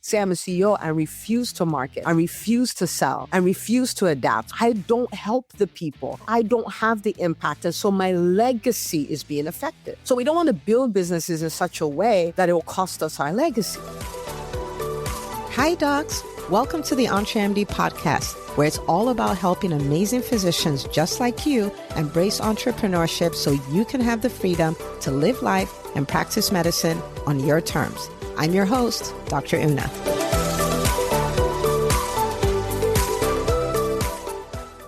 say I'm a CEO and refuse to market, and refuse to sell, and refuse to adapt, I don't help the people. I don't have the impact. And so my legacy is being affected. So we don't want to build businesses in such a way that it will cost us our legacy. Hi, docs. Welcome to the EntreMD podcast, where it's all about helping amazing physicians just like you embrace entrepreneurship so you can have the freedom to live life and practice medicine on your terms. I'm your host, Dr. Una.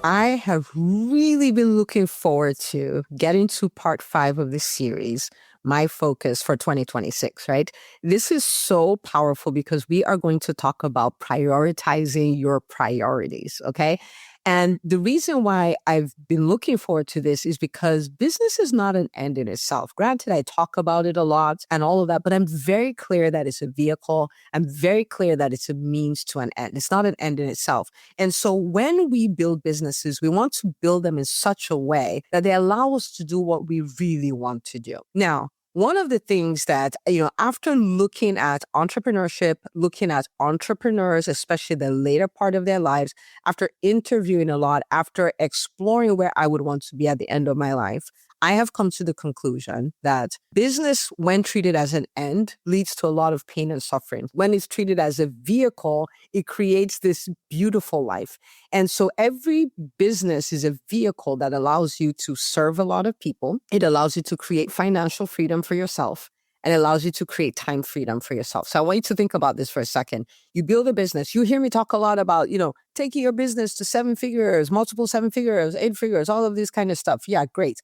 I have really been looking forward to getting to part 5 of this series, my focus for 2026, right? This is so powerful because we are going to talk about prioritizing your priorities, okay? And the reason why I've been looking forward to this is because business is not an end in itself. Granted, I talk about it a lot and all of that, but I'm very clear that it's a vehicle. I'm very clear that it's a means to an end. It's not an end in itself. And so when we build businesses, we want to build them in such a way that they allow us to do what we really want to do. Now, one of the things that, after looking at entrepreneurship, looking at entrepreneurs, especially the later part of their lives, after interviewing a lot, after exploring where I would want to be at the end of my life, I have come to the conclusion that business, when treated as an end, leads to a lot of pain and suffering. When it's treated as a vehicle, it creates this beautiful life. And so every business is a vehicle that allows you to serve a lot of people. It allows you to create financial freedom for yourself, and it allows you to create time freedom for yourself. So I want you to think about this for a second. You build a business. You hear me talk a lot about, taking your business to 7 figures, multiple 7 figures, 8 figures, all of this kind of stuff. Yeah, great.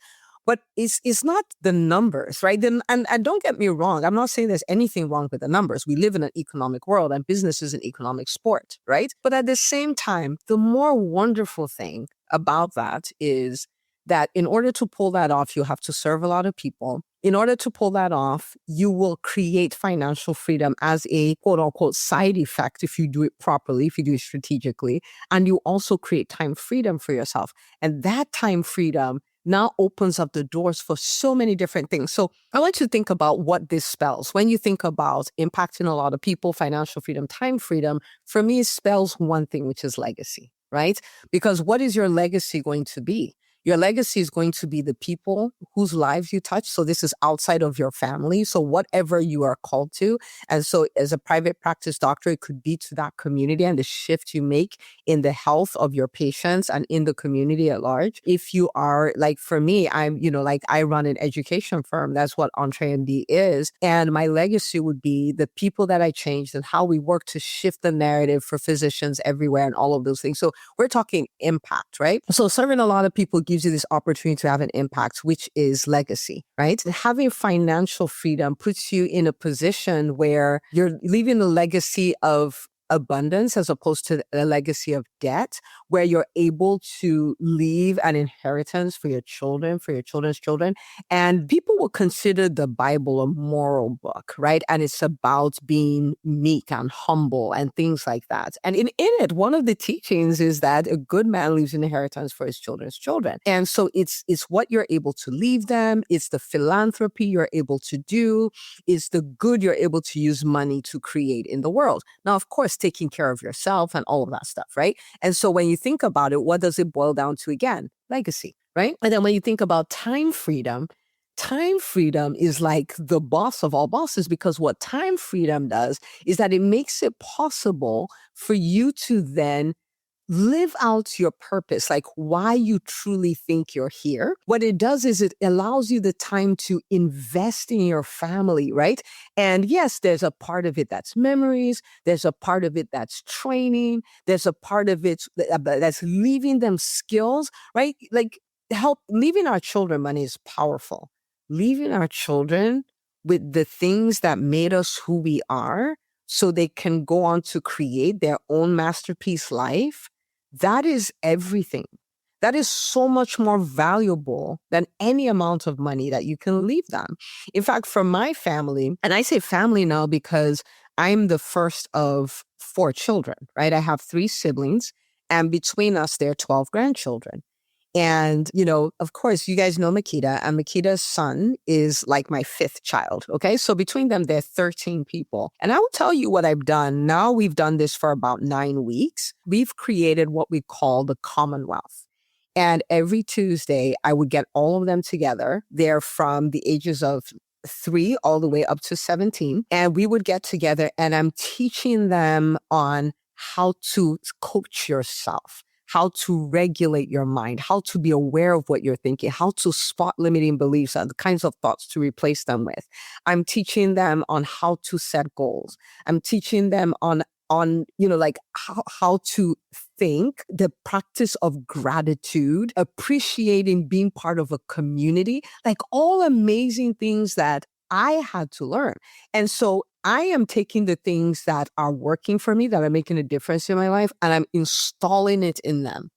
But it's not the numbers, right? And don't get me wrong. I'm not saying there's anything wrong with the numbers. We live in an economic world and business is an economic sport, right? But at the same time, the more wonderful thing about that is that in order to pull that off, you have to serve a lot of people. In order to pull that off, you will create financial freedom as a quote unquote side effect if you do it properly, if you do it strategically. And you also create time freedom for yourself. And that time freedom now opens up the doors for so many different things. So I want you to think about what this spells. When you think about impacting a lot of people, financial freedom, time freedom, for me, it spells one thing, which is legacy, right? Because what is your legacy going to be? Your legacy is going to be the people whose lives you touch. So this is outside of your family. So whatever you are called to. And so as a private practice doctor, it could be to that community and the shift you make in the health of your patients and in the community at large. If you are like, for me, I run an education firm. That's what EntreMD is. And my legacy would be the people that I changed and how we work to shift the narrative for physicians everywhere and all of those things. So we're talking impact, right? So serving a lot of people gives you this opportunity to have an impact, which is legacy, right? Having financial freedom puts you in a position where you're leaving a legacy of abundance as opposed to a legacy of debt, where you're able to leave an inheritance for your children, for your children's children. And people will consider the Bible a moral book, right? And it's about being meek and humble and things like that. And in it, one of the teachings is that a good man leaves an inheritance for his children's children. And so it's what you're able to leave them. It's the philanthropy you're able to do. It's the good you're able to use money to create in the world. Now, of course, taking care of yourself and all of that stuff, right? And so when you think about it, what does it boil down to again? Legacy, right? And then when you think about time freedom is like the boss of all bosses, because what time freedom does is that it makes it possible for you to then live out your purpose, like why you truly think you're here. What it does is it allows you the time to invest in your family, right? And yes, there's a part of it that's memories. There's a part of it that's training. There's a part of it that's leaving them skills, right? Like leaving our children money is powerful. Leaving our children with the things that made us who we are so they can go on to create their own masterpiece life. That is everything. That is so much more valuable than any amount of money that you can leave them. In fact, for my family, and I say family now because I'm the first of 4 children, right? I have 3 siblings, and between us, there are 12 grandchildren. And, of course, you guys know Makita, and Makita's son is like my fifth child. Okay. So between them, they're 13 people. And I will tell you what I've done. Now we've done this for about 9 weeks. We've created what we call the Commonwealth. And every Tuesday, I would get all of them together. They're from the ages of 3 all the way up to 17. And we would get together, and I'm teaching them on how to coach yourself, how to regulate your mind, how to be aware of what you're thinking, how to spot limiting beliefs and the kinds of thoughts to replace them with. I'm teaching them on how to set goals. I'm teaching them on like how to think, the practice of gratitude, appreciating being part of a community, like all amazing things that I had to learn. And so I am taking the things that are working for me, that are making a difference in my life, and I'm installing it in them.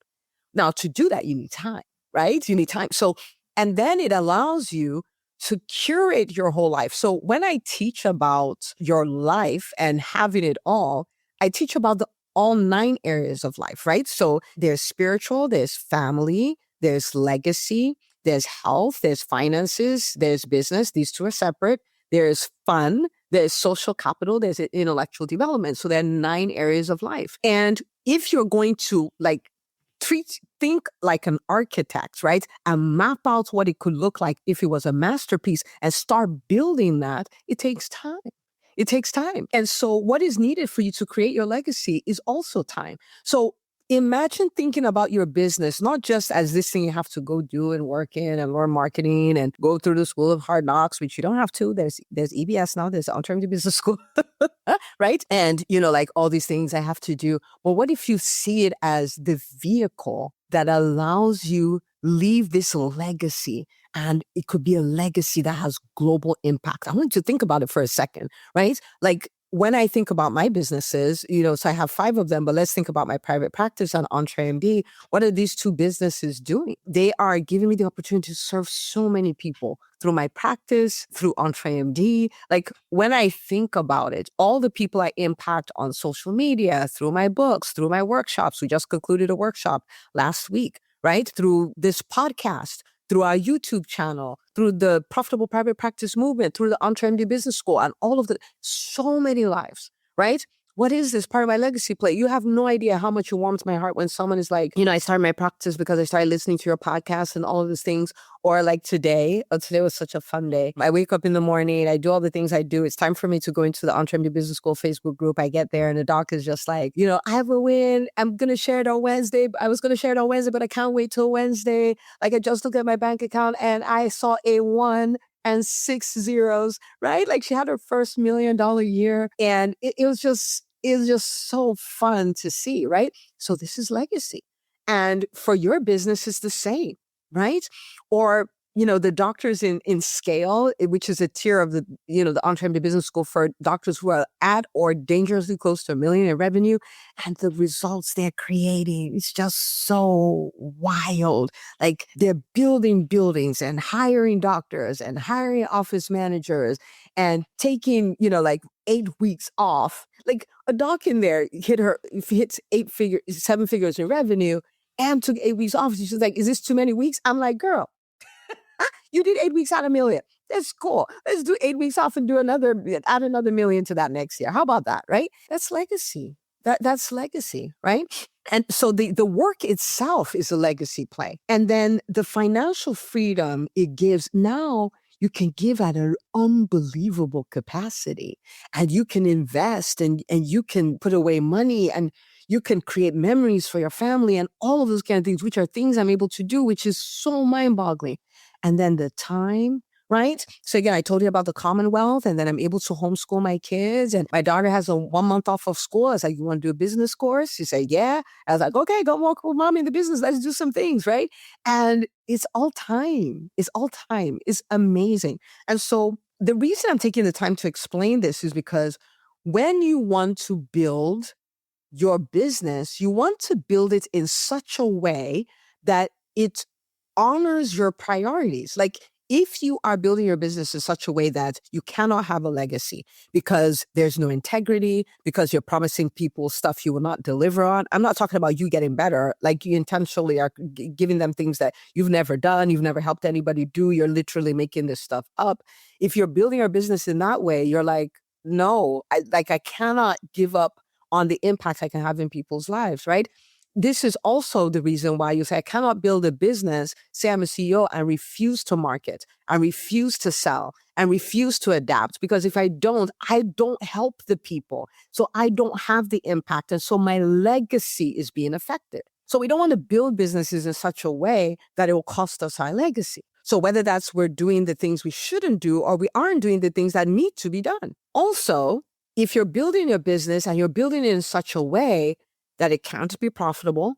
Now, to do that, you need time, right? You need time. So, and then it allows you to curate your whole life. So when I teach about your life and having it all, I teach about all 9 areas of life, right? So there's spiritual, there's family, there's legacy, there's health, there's finances, there's business. These 2 are separate. There's fun, there's social capital, there's intellectual development. So there are 9 areas of life. And if you're going to think like an architect, right? And map out what it could look like if it was a masterpiece and start building that, it takes time. It takes time. And so what is needed for you to create your legacy is also time. So imagine thinking about your business, not just as this thing you have to go do and work in and learn marketing and go through the school of hard knocks, which you don't have to. There's EBS now, there's EntreMD Business School, right? And, like all these things I have to do. But what if you see it as the vehicle that allows you leave this legacy? And it could be a legacy that has global impact. I want you to think about it for a second, right? Like when I think about my businesses, so I have 5 of them, but let's think about my private practice on EntreMD. What are these 2 businesses doing? They are giving me the opportunity to serve so many people through my practice, through EntreMD. Like when I think about it, all the people I impact on social media, through my books, through my workshops. We just concluded a workshop last week, right? Through this podcast, through our YouTube channel, through the Profitable Private Practice Movement, through the EntreMD Business School, and all of so many lives, right? What is this part of my legacy play? You have no idea how much it warms my heart when someone is like, I started my practice because I started listening to your podcast and all of these things. Or like today was such a fun day. I wake up in the morning, I do all the things I do. It's time for me to go into the EntreMD Business School Facebook group. I get there and the doc is just like, I have a win. I'm going to share it on Wednesday. I was going to share it on Wednesday, but I can't wait till Wednesday. Like I just looked at my bank account and I saw a 1 and 6 zeros, right? Like she had her first $1 million year. And it was just so fun to see, right? So this is legacy. And for your business, it's the same, right? Or, the doctors in Scale, which is a tier of the EntreMD Business School for doctors who are at or dangerously close to $1 million in revenue, and the results they're creating, it's just so wild. Like they're building buildings and hiring doctors and hiring office managers and taking, 8 weeks off. Like a doc in there hits 7 figures in revenue and took 8 weeks off. She's like, is this too many weeks? I'm like, girl, you did 8 weeks out of $1 million. That's cool. Let's do 8 weeks off and add another $1 million to that next year. How about that, right? That's legacy. That's legacy, right? And so the work itself is a legacy play. And then the financial freedom it gives, now you can give at an unbelievable capacity, and you can invest and you can put away money and you can create memories for your family and all of those kind of things, which are things I'm able to do, which is so mind-boggling. And then the time, right? So again, I told you about the Commonwealth, and then I'm able to homeschool my kids. And my daughter has a 1 month off of school. I was like, you want to do a business course? She said, yeah. I was like, okay, go walk with mommy in the business. Let's do some things, right? And it's all time. It's all time. It's amazing. And so the reason I'm taking the time to explain this is because when you want to build your business, you want to build it in such a way that it honors your priorities. Like If you are building your business in such a way that you cannot have a legacy because there's no integrity, because you're promising people stuff you will not deliver on, I'm not talking about you getting better, like you intentionally are giving them things that you've never done, you've never helped anybody do, you're literally making this stuff up. If you're building your business in that way, you're like, no, I cannot give up on the impact I can have in people's lives, right? This is also the reason why you say, I cannot build a business, say I'm a CEO, and refuse to market, and refuse to sell, and refuse to adapt. Because if I don't help the people. So I don't have the impact. And so my legacy is being affected. So we don't want to build businesses in such a way that it will cost us our legacy. So whether that's we're doing the things we shouldn't do, or we aren't doing the things that need to be done. Also, if you're building your business and you're building it in such a way that it can't be profitable,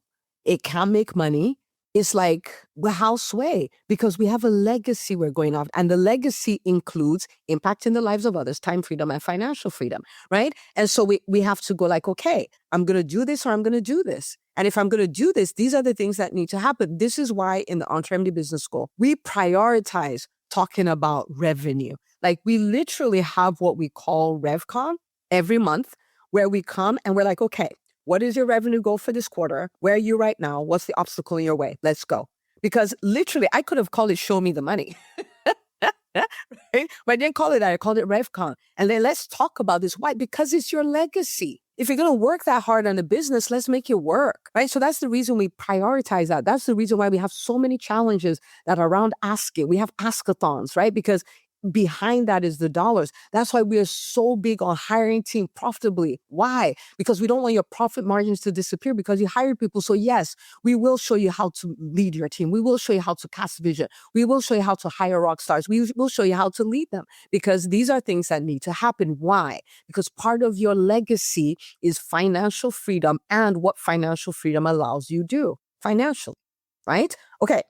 it can't make money, it's like the house way, because we have a legacy we're going off. And the legacy includes impacting the lives of others, time freedom and financial freedom, right? And so we have to go like, okay, I'm going to do this or I'm going to do this. And if I'm going to do this, these are the things that need to happen. This is why in the EntreMD Business School, we prioritize talking about revenue. Like we literally have what we call RevCon every month, where we come and we're like, okay, what is your revenue goal for this quarter? Where are you right now? What's the obstacle in your way? Let's go. Because literally, I could have called it Show Me the Money. Right? But I didn't call it that. I called it RevCon. And then let's talk about this. Why? Because it's your legacy. If you're going to work that hard on a business, let's make it work, right? So that's the reason we prioritize that. That's the reason why we have so many challenges that are around asking. We have askathons, right? Because behind that is the dollars. That's why we are so big on hiring team profitably. Why? Because we don't want your profit margins to disappear because you hire people. So yes, we will show you how to lead your team. We will show you how to cast vision. We will show you how to hire rock stars. We will show you how to lead them, because these are things that need to happen. Why? Because part of your legacy is financial freedom, and what financial freedom allows you to do financially, right? Okay.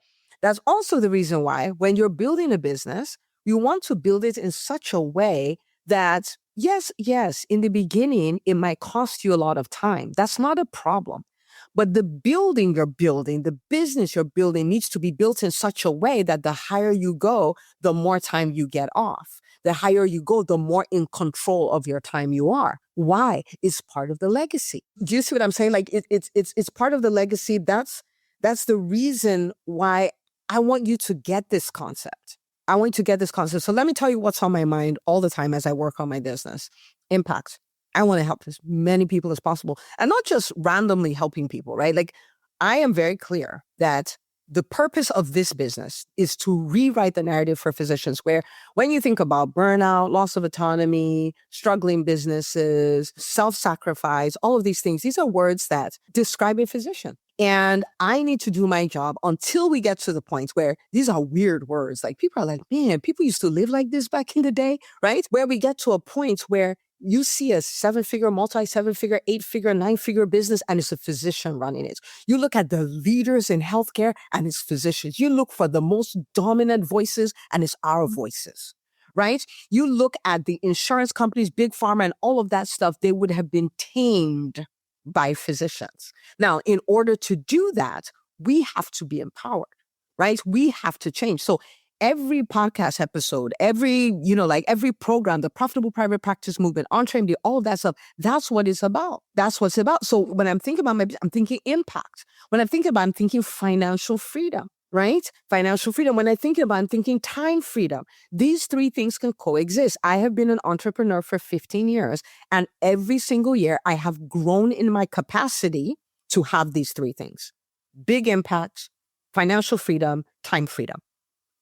That's also the reason why when you're building a business, you want to build it in such a way that, yes, in the beginning, it might cost you a lot of time. That's not a problem. But the building you're building, the business you're building needs to be built in such a way that the higher you go, the more time you get off. The higher you go, the more in control of your time you are. Why? It's part of the legacy. Do you see what I'm saying? Like it's part of the legacy. That's the reason why I want you to get this concept. I want you to get this concept. So let me tell you what's on my mind all the time as I work on my business. Impact. I want to help as many people as possible, and not just randomly helping people, right? Like I am very clear that the purpose of this business is to rewrite the narrative for physicians, where when you think about burnout, loss of autonomy, struggling businesses, self-sacrifice, all of these things, these are words that describe a physician. And I need to do my job until we get to the point where these are weird words. Like people are like, man, people used to live like this back in the day, right? Where we get to a point where you see a 7-figure, multi-7-figure, 8-figure, 9-figure business, and it's a physician running it. You look at the leaders in healthcare, and it's physicians. You look for the most dominant voices, and it's our voices, right? You look at the insurance companies, big pharma, and all of that stuff, they would have been tamed by physicians. Now, in order to do that, we have to be empowered, right? We have to change. So every podcast episode, every program, the Profitable Private Practice Movement, EntreMD, all of that stuff, that's what it's about. That's what it's about. So when I'm thinking about I'm thinking impact. When I'm thinking about, I'm thinking financial freedom, right? Financial freedom. When I think about, I'm thinking time freedom. These three things can coexist. I have been an entrepreneur for 15 years, and every single year I have grown in my capacity to have these three things: big impact, financial freedom, time freedom.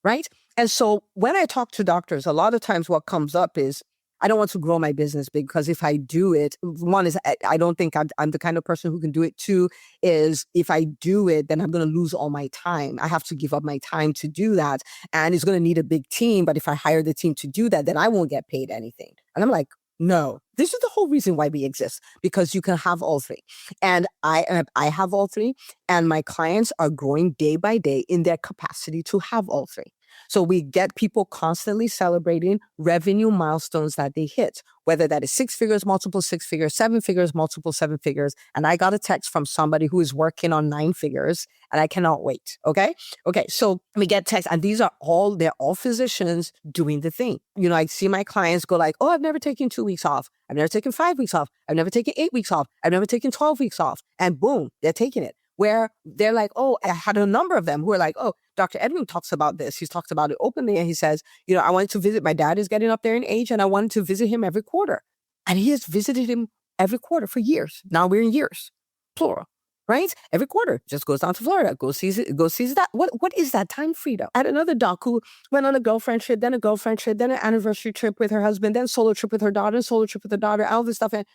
Right? And so when I talk to doctors, a lot of times what comes up is, I don't want to grow my business big because if I do it, one is I don't think I'm the kind of person who can do it. Two is, if I do it, then I'm going to lose all my time. I have to give up my time to do that. And it's going to need a big team. But if I hire the team to do that, then I won't get paid anything. And I'm like, no, this is the whole reason why we exist, because you can have all three. And I have all three, and my clients are growing day by day in their capacity to have all three. So we get people constantly celebrating revenue milestones that they hit, whether that is 6 figures, multiple 6 figures, 7 figures, multiple 7 figures. And I got a text from somebody who is working on 9 figures and I cannot wait. Okay. Okay. So we get texts and they're all physicians doing the thing. I see my clients go like, oh, I've never taken 2 weeks off. I've never taken 5 weeks off. I've never taken 8 weeks off. I've never taken 12 weeks off. And boom, they're taking it. Where they're like, oh, I had a number of them who are like, oh, Dr. Edwin talks about this. He's talked about it openly. And he says, I wanted to visit, my dad is getting up there in age and I wanted to visit him every quarter. And he has visited him every quarter for years. Now we're in years, plural, right? Every quarter, just goes down to Florida, go sees that. What is that time freedom? I had another doc who went on a girlfriend trip, then an anniversary trip with her husband, then solo trip with her daughter, all this stuff. And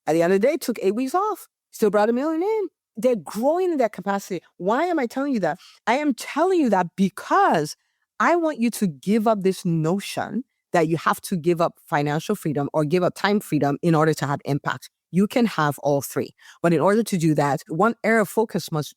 at the end of the day, took 8 weeks off, still brought $1 million in. They're growing in their capacity. Why am I telling you that? I am telling you that because I want you to give up this notion that you have to give up financial freedom or give up time freedom in order to have impact. You can have all three. But in order to do that, one area of focus must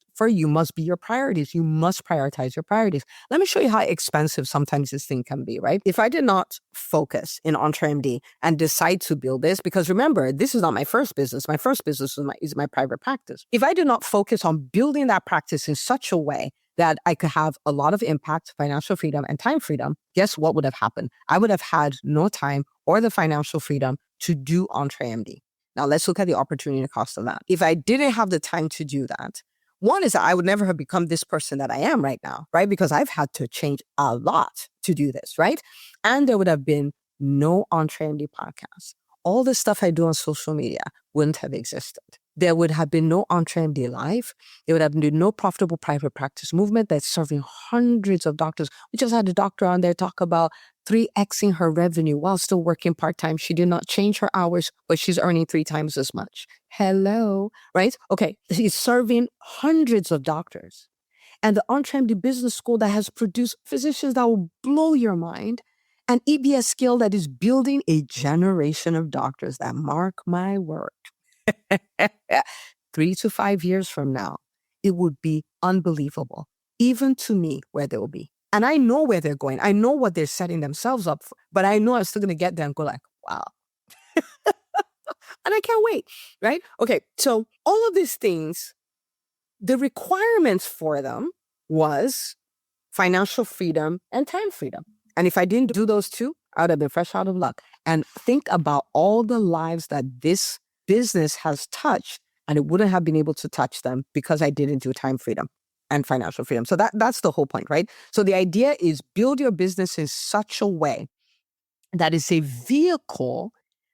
be your priorities. You must prioritize your priorities. Let me show you how expensive sometimes this thing can be, right? If I did not focus in EntreMD and decide to build this, because remember, this is not my first business. My first business is my private practice. If I did not focus on building that practice in such a way that I could have a lot of impact, financial freedom, and time freedom, guess what would have happened? I would have had no time or the financial freedom to do EntreMD. Now, let's look at the opportunity cost of that. If I didn't have the time to do that, one is that I would never have become this person that I am right now, right? Because I've had to change a lot to do this, right? And there would have been no EntreMD podcast. All the stuff I do on social media wouldn't have existed. There would have been no EntreMD Live. There would have been no profitable private practice movement that's serving hundreds of doctors. We just had a doctor on there talk about 3xing her revenue while still working part-time. She did not change her hours, but she's earning 3 times as much. Hello, right? Okay, she's serving hundreds of doctors. And the EntreMD Business School that has produced physicians that will blow your mind, an EBS skill that is building a generation of doctors that, mark my word, 3 to 5 years from now, it would be unbelievable, even to me, where they will be. And I know where they're going. I know what they're setting themselves up for, but I know I'm still going to get there and go like, wow. And I can't wait, right? Okay, so all of these things, the requirements for them was financial freedom and time freedom. And if I didn't do those two, I would have been fresh out of luck. And think about all the lives that this business has touched, and it wouldn't have been able to touch them because I didn't do time freedom and financial freedom. So that's the whole point, right? So the idea is build your business in such a way that is a vehicle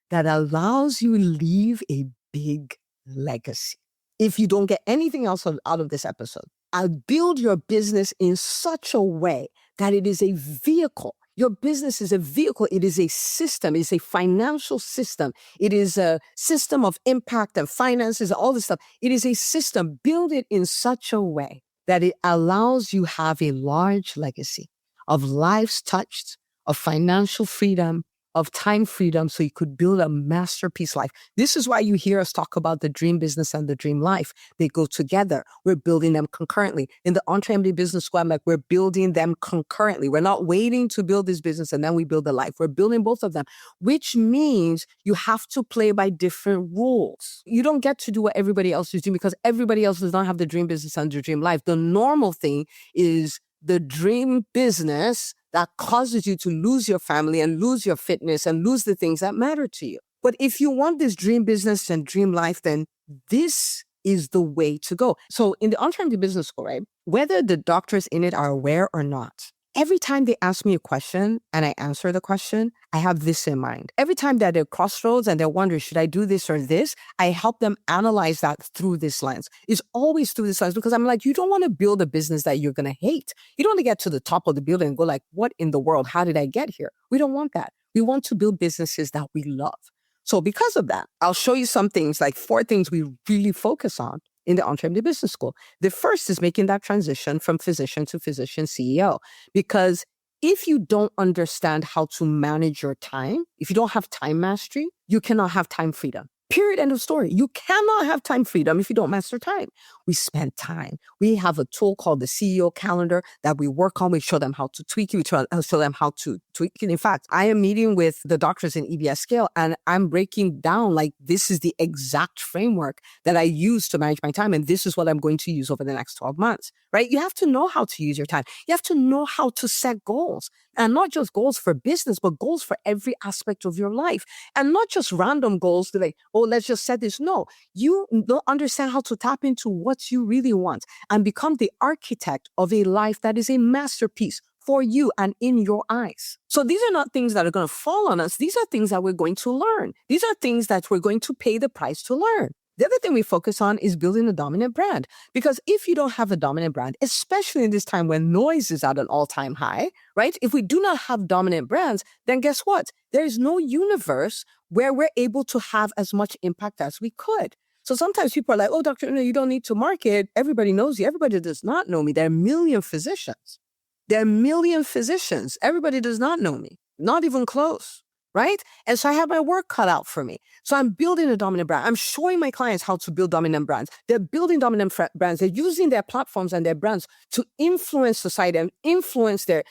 that allows you to leave a big legacy. If you don't get anything else out of this episode, I'll build your business in such a way that it is a vehicle. Your business is a vehicle. It is a system. It's a financial system. It is a system of impact and finances, all this stuff. It is a system. Build it in such a way that it allows you have a large legacy of lives touched, of financial freedom, of time freedom, so you could build a masterpiece life. This is why you hear us talk about the dream business and the dream life. They go together. We're building them concurrently. In the EntreMD Business School, I'm like, we're building them concurrently. We're not waiting to build this business and then we build the life. We're building both of them, which means you have to play by different rules. You don't get to do what everybody else is doing because everybody else does not have the dream business and the dream life. The normal thing is the dream business that causes you to lose your family and lose your fitness and lose the things that matter to you. But if you want this dream business and dream life, then this is the way to go. So in the EntreMD Business School, right, whether the doctors in it are aware or not, every time they ask me a question and I answer the question, I have this in mind. Every time that they're crossroads and they're wondering, should I do this or this? I help them analyze that through this lens. It's always through this lens because I'm like, you don't want to build a business that you're going to hate. You don't want to get to the top of the building and go like, what in the world? How did I get here? We don't want that. We want to build businesses that we love. So because of that, I'll show you some things, like 4 things we really focus on in the EntreMD Business School. The first is making that transition from physician to physician CEO. Because if you don't understand how to manage your time, if you don't have time mastery, you cannot have time freedom. Period. End of story. You cannot have time freedom if you don't master time. We spend time. We have a tool called the CEO calendar that we work on. We show them how to tweak it. We show them how to tweak it. In fact, I am meeting with the doctors in EBS Scale, and I'm breaking down like this is the exact framework that I use to manage my time. And this is what I'm going to use over the next 12 months, right? You have to know how to use your time. You have to know how to set goals, and not just goals for business, but goals for every aspect of your life, and not just random goals to like, oh, let's just set this. No, you don't understand how to tap into what you really want and become the architect of a life that is a masterpiece for you and in your eyes. So these are not things that are going to fall on us. These are things that we're going to learn. These are things that we're going to pay the price to learn. The other thing we focus on is building a dominant brand. Because if you don't have a dominant brand, especially in this time when noise is at an all-time high, right? If we do not have dominant brands, then guess what? There is no universe where we're able to have as much impact as we could. So sometimes people are like, oh, Dr. You don't need to market. Everybody knows you. Everybody does not know me. There are a million physicians. There are a million physicians. Everybody does not know me. Not even close. Right? And so I have my work cut out for me. So I'm building a dominant brand. I'm showing my clients how to build dominant brands. They're building dominant brands. They're using their platforms and their brands to influence society and influence the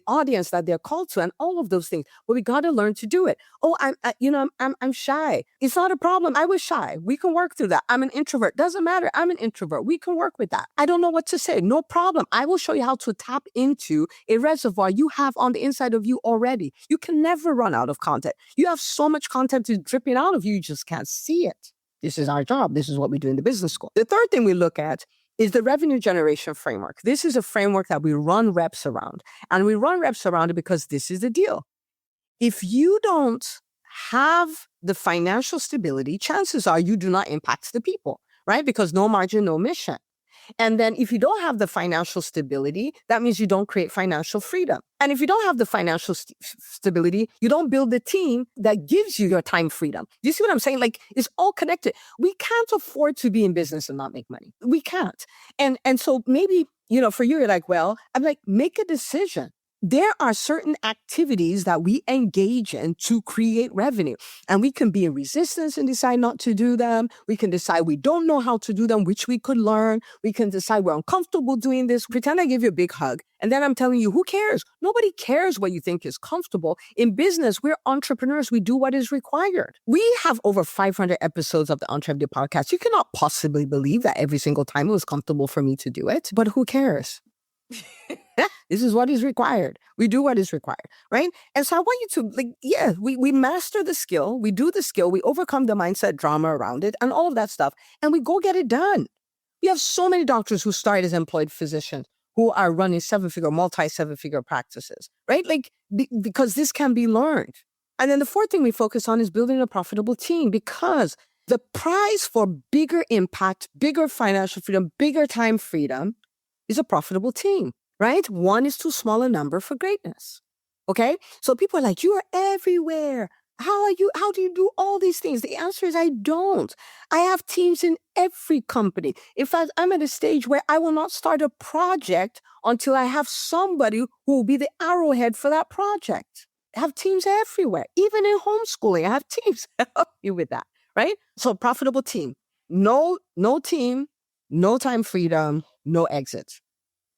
audience that they're called to, and all of those things. But we got to learn to do it. Oh, I'm shy. It's not a problem. I was shy. We can work through that. I'm an introvert. Doesn't matter. I'm an introvert. We can work with that. I don't know what to say. No problem. I will show you how to tap into a reservoir you have on the inside of you already. You can never run out of content. You have so much content dripping out of you, you just can't see it. This is our job. This is what we do in the business school. The third thing we look at is the revenue generation framework. This is a framework that we run reps around. And we run reps around it because this is the deal. If you don't have the financial stability, chances are you do not impact the people, right? Because no margin, no mission. And then if you don't have the financial stability, that means you don't create financial freedom. And if you don't have the financial stability, you don't build the team that gives you your time freedom. Do you see what I'm saying? Like, it's all connected. We can't afford to be in business and not make money. We can't. And so maybe, for you, you're like, well, I'm like, make a decision. There are certain activities that we engage in to create revenue, and we can be in resistance and decide not to do them. We can decide we don't know how to do them, which we could learn. We can decide we're uncomfortable doing this. Pretend I give you a big hug, and then I'm telling you, who cares? Nobody cares what you think is comfortable. In business, we're entrepreneurs. We do what is required. We have over 500 episodes of the EntreMD podcast. You cannot possibly believe that every single time it was comfortable for me to do it, but who cares? This is what is required. We do what is required, right? And so I want you to, we master the skill, we do the skill, we overcome the mindset drama around it and all of that stuff, and we go get it done. We have so many doctors who start as employed physicians who are running multi-seven-figure practices, right? Because this can be learned. And then the fourth thing we focus on is building a profitable team, because the prize for bigger impact, bigger financial freedom, bigger time freedom is a profitable team, right? One is too small a number for greatness. Okay? So people are like, you are everywhere. How do you do all these things? The answer is I don't. I have teams in every company. In fact, I'm at a stage where I will not start a project until I have somebody who will be the arrowhead for that project. I have teams everywhere. Even in homeschooling, I have teams that help you with that, right? So profitable team. No team, no time freedom, no exit.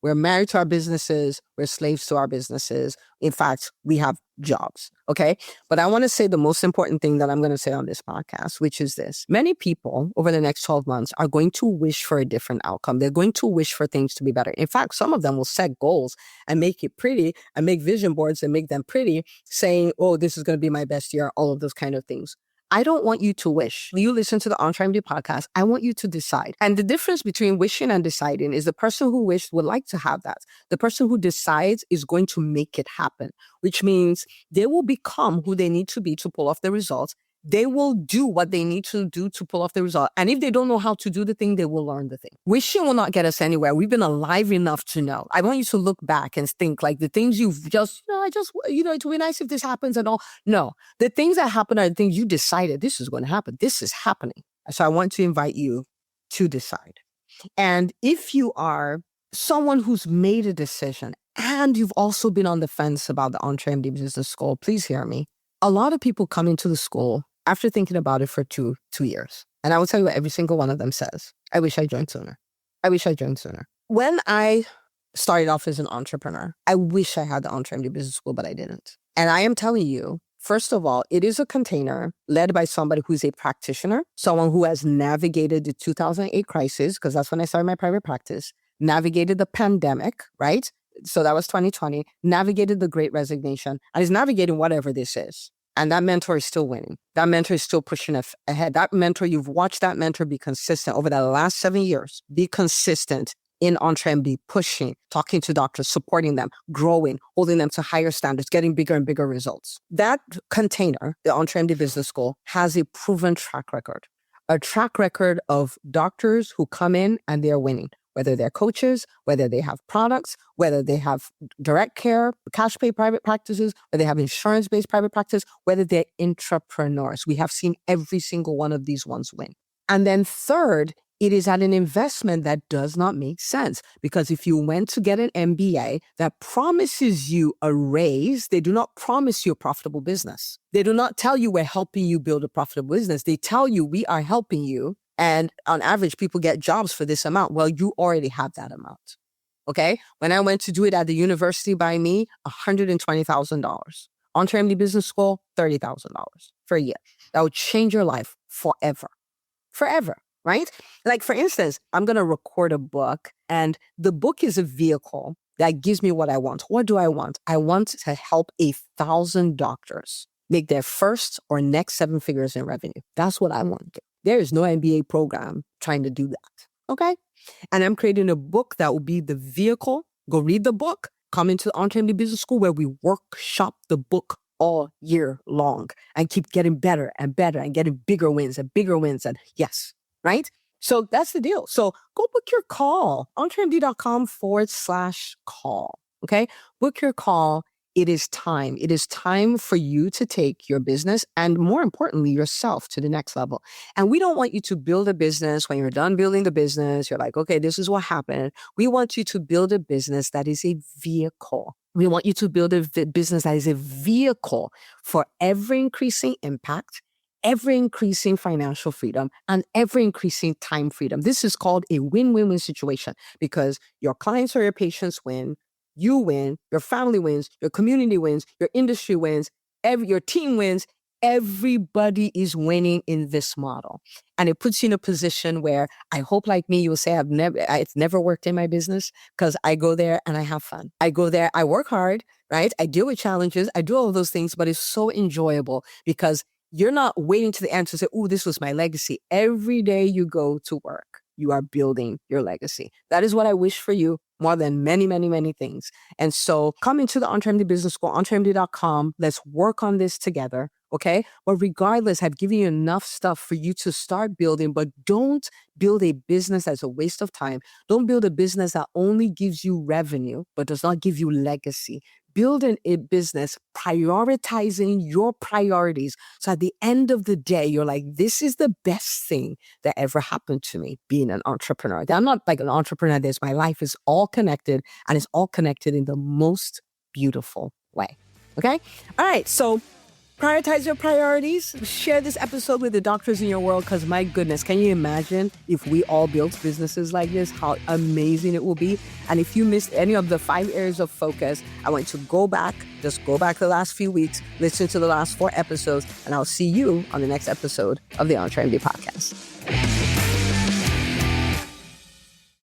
We're married to our businesses. We're slaves to our businesses. In fact, we have jobs, okay? But I want to say the most important thing that I'm going to say on this podcast, which is this. Many people over the next 12 months are going to wish for a different outcome. They're going to wish for things to be better. In fact, some of them will set goals and make it pretty and make vision boards and make them pretty, saying, oh, this is going to be my best year, all of those kind of things. I don't want you to wish. You listen to the EntreMD podcast. I want you to decide. And the difference between wishing and deciding is the person who wished would like to have that. The person who decides is going to make it happen, which means they will become who they need to be to pull off the results. They will do what they need to do to pull off the result. And if they don't know how to do the thing, they will learn the thing. Wishing will not get us anywhere. We've been alive enough to know. I want you to look back and think like the things you've just, it would be nice if this happens and all. No, the things that happen are the things you decided this is going to happen. This is happening. So I want to invite you to decide. And if you are someone who's made a decision and you've also been on the fence about the EntreMD Business School, please hear me. A lot of people come into the school after thinking about it for two years. And I will tell you what every single one of them says. I wish I joined sooner. I wish I joined sooner. When I started off as an entrepreneur, I wish I had the EntreMD Business School, but I didn't. And I am telling you, first of all, it is a container led by somebody who's a practitioner, someone who has navigated the 2008 crisis, because that's when I started my private practice, navigated the pandemic, right? So that was 2020, navigated the Great Resignation, and is navigating whatever this is. And that mentor is still winning. That mentor is still pushing ahead. That mentor, you've watched that mentor be consistent over the last 7 years, be consistent in EntreMD, pushing, talking to doctors, supporting them, growing, holding them to higher standards, getting bigger and bigger results. That container, the EntreMD Business School, has a proven track record, a track record of doctors who come in and they're winning, whether they're coaches, whether they have products, whether they have direct care, cash pay private practices, whether they have insurance-based private practice, whether they're entrepreneurs. We have seen every single one of these ones win. And then third, it is at an investment that does not make sense, because if you went to get an MBA that promises you a raise, they do not promise you a profitable business. They do not tell you we're helping you build a profitable business. They tell you we are helping you. And on average, people get jobs for this amount. Well, you already have that amount. Okay. When I went to do it at the university by me, $120,000. EntreMD Business School, $30,000 for a year. That would change your life forever. Forever. Right? Like, for instance, I'm going to record a book, and the book is a vehicle that gives me what I want. What do I want? I want to help 1,000 doctors make their first or next 7 figures in revenue. That's what I want to do. There is no MBA program trying to do that. Okay? And I'm creating a book that will be the vehicle. Go read the book. Come into the EntreMD Business School where we workshop the book all year long and keep getting better and better and getting bigger wins and bigger wins. And yes. Right? So that's the deal. So go book your call, entremd.com/call. Okay? Book your call. It is time. It is time for you to take your business and, more importantly, yourself to the next level. And we don't want you to build a business. When you're done building the business, you're like, okay, this is what happened. We want you to build a business that is a vehicle. We want you to build a business that is a vehicle for ever increasing impact, ever increasing financial freedom, and ever increasing time freedom. This is called a win-win-win situation, because your clients or your patients win, you win, your family wins, your community wins, your industry wins, your team wins. Everybody is winning in this model. And it puts you in a position where I hope, like me, you'll say, it's never worked in my business, because I go there and I have fun. I go there, I work hard, right? I deal with challenges, I do all of those things, but it's so enjoyable because you're not waiting to the end to say, oh, this was my legacy. Every day you go to work, you are building your legacy. That is what I wish for you more than many, many, many things. And so come into the EntreMD Business School, entremd.com. Let's work on this together. Okay. But regardless, I've given you enough stuff for you to start building, but don't build a business that's a waste of time. Don't build a business that only gives you revenue, but does not give you legacy. Build a business prioritizing your priorities. So at the end of the day, you're like, this is the best thing that ever happened to me, being an entrepreneur. I'm not like an entrepreneur. My life is all connected, and it's all connected in the most beautiful way. Okay. All right. So prioritize your priorities. Share this episode with the doctors in your world, because my goodness, can you imagine if we all built businesses like this, how amazing it will be? And if you missed any of the 5 areas of focus, I want you to go back the last few weeks, listen to the last 4 episodes, and I'll see you on the next episode of the EntreMD podcast.